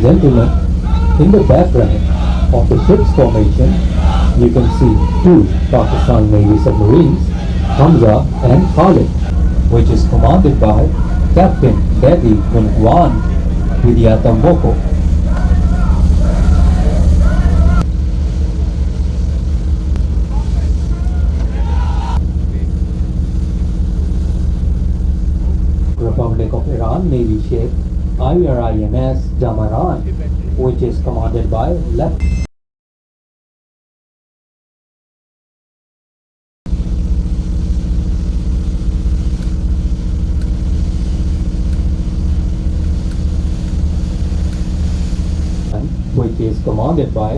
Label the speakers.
Speaker 1: and gentlemen, in the background of the ship's formation, you can see two Pakistan Navy submarines, Hamza and Khalid, which is commanded by Captain Dedi bin Juan Widiata Moko. Republic of Iran Navy ship IRINS Jamaran, which is commanded by Lieutenant which is commanded by